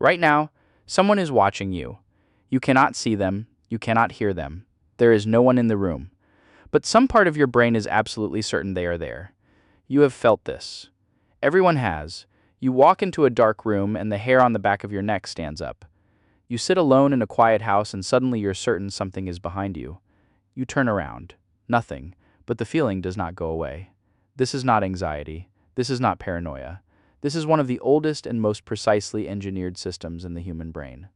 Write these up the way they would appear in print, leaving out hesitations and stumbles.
Right now, someone is watching you. You cannot see them, you cannot hear them. There is no one in the room. But some part of your brain is absolutely certain they are there. You have felt this. Everyone has. You walk into a dark room and the hair on the back of your neck stands up. You sit alone in a quiet house and suddenly you're certain something is behind you. You turn around. Nothing. But the feeling does not go away. This is not anxiety. This is not paranoia. This is one of the oldest and most precisely engineered systems in the human brain.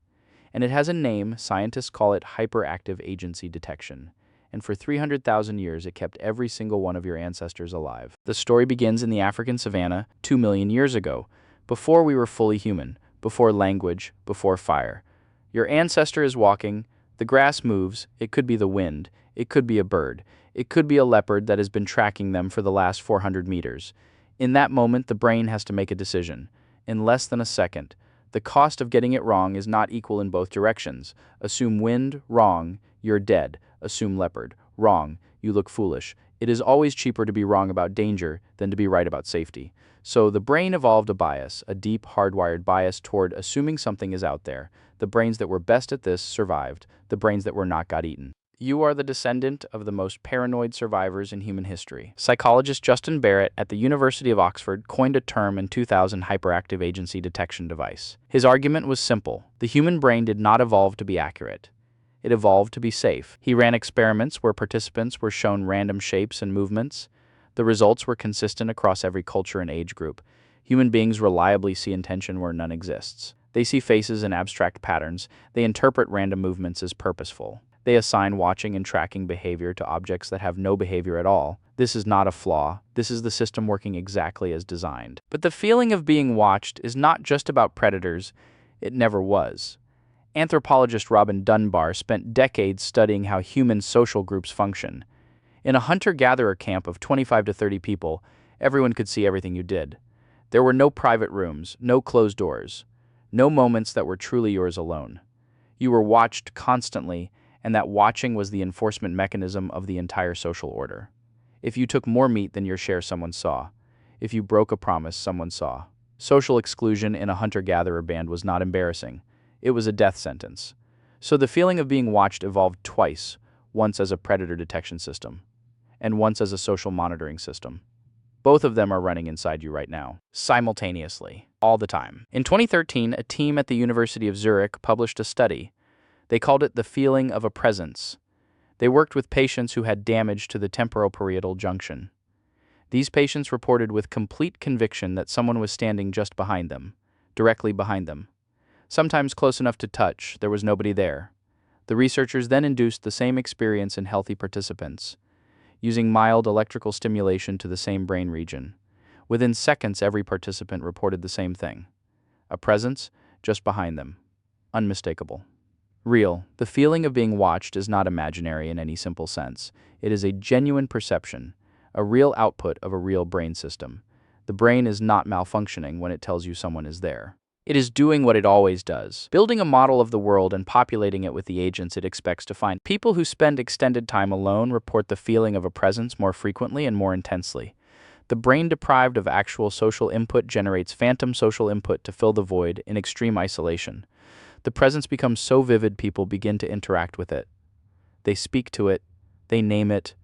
And it has a name. Scientists call it hyperactive agency detection. And for 300,000 years it kept every single one of your ancestors alive. The story begins in the African savanna 2 million years ago, before we were fully human, before language, before fire. Your ancestor is walking, the grass moves, it could be the wind, it could be a bird, it could be a leopard that has been tracking them for the last 400 meters. In that moment, the brain has to make a decision. In less than a second. The cost of getting it wrong is not equal in both directions. Assume wind, wrong, you're dead. Assume leopard, wrong, you look foolish. It is always cheaper to be wrong about danger than to be right about safety. So the brain evolved a bias, a deep, hardwired bias toward assuming something is out there. The brains that were best at this survived. The brains that were not got eaten. You are the descendant of the most paranoid survivors in human history. Psychologist Justin Barrett at the University of Oxford coined a term in 2000, hyperactive agency detection device. His argument was simple. The human brain did not evolve to be accurate. It evolved to be safe. He ran experiments where participants were shown random shapes and movements. The results were consistent across every culture and age group. Human beings reliably see intention where none exists. They see faces and abstract patterns. They interpret random movements as purposeful. They assign watching and tracking behavior to objects that have no behavior at all. This is not a flaw. This is the system working exactly as designed. But the feeling of being watched is not just about predators. It never was. Anthropologist Robin Dunbar spent decades studying how human social groups function. In a hunter-gatherer camp of 25 to 30 people, everyone could see everything you did. There were no private rooms, no closed doors, no moments that were truly yours alone. You were watched constantly, and that watching was the enforcement mechanism of the entire social order. If you took more meat than your share, someone saw. If you broke a promise, someone saw. Social exclusion in a hunter-gatherer band was not embarrassing. It was a death sentence. So the feeling of being watched evolved twice, once as a predator detection system, and once as a social monitoring system. Both of them are running inside you right now, simultaneously, all the time. In 2013, a team at the University of Zurich published a study. They called it the feeling of a presence. They worked with patients who had damage to the temporoparietal junction. These patients reported with complete conviction that someone was standing just behind them, directly behind them. Sometimes close enough to touch, there was nobody there. The researchers then induced the same experience in healthy participants, using mild electrical stimulation to the same brain region. Within seconds, every participant reported the same thing. A presence just behind them. Unmistakable. Real. The feeling of being watched is not imaginary in any simple sense. It is a genuine perception, a real output of a real brain system. The brain is not malfunctioning when it tells you someone is there. It is doing what it always does, building a model of the world and populating it with the agents it expects to find. People who spend extended time alone report the feeling of a presence more frequently and more intensely. The brain deprived of actual social input generates phantom social input to fill the void in extreme isolation. The presence becomes so vivid people begin to interact with it. They speak to it. They name it.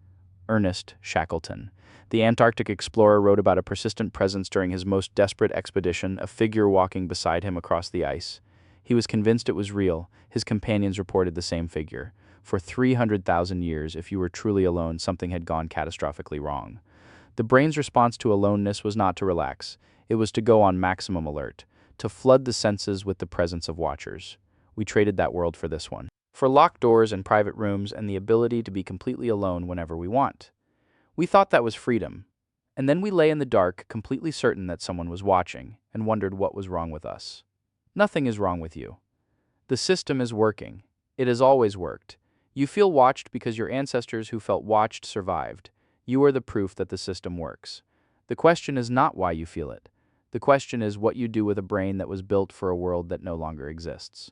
Ernest Shackleton, the Antarctic explorer, wrote about a persistent presence during his most desperate expedition, a figure walking beside him across the ice. He was convinced it was real. His companions reported the same figure. For 300,000 years, if you were truly alone, something had gone catastrophically wrong. The brain's response to aloneness was not to relax. It was to go on maximum alert, to flood the senses with the presence of watchers. We traded that world for this one. For locked doors and private rooms and the ability to be completely alone whenever we want. We thought that was freedom. And then we lay in the dark, completely certain that someone was watching, and wondered what was wrong with us. Nothing is wrong with you. The system is working. It has always worked. You feel watched because your ancestors who felt watched survived. You are the proof that the system works. The question is not why you feel it. The question is what you do with a brain that was built for a world that no longer exists.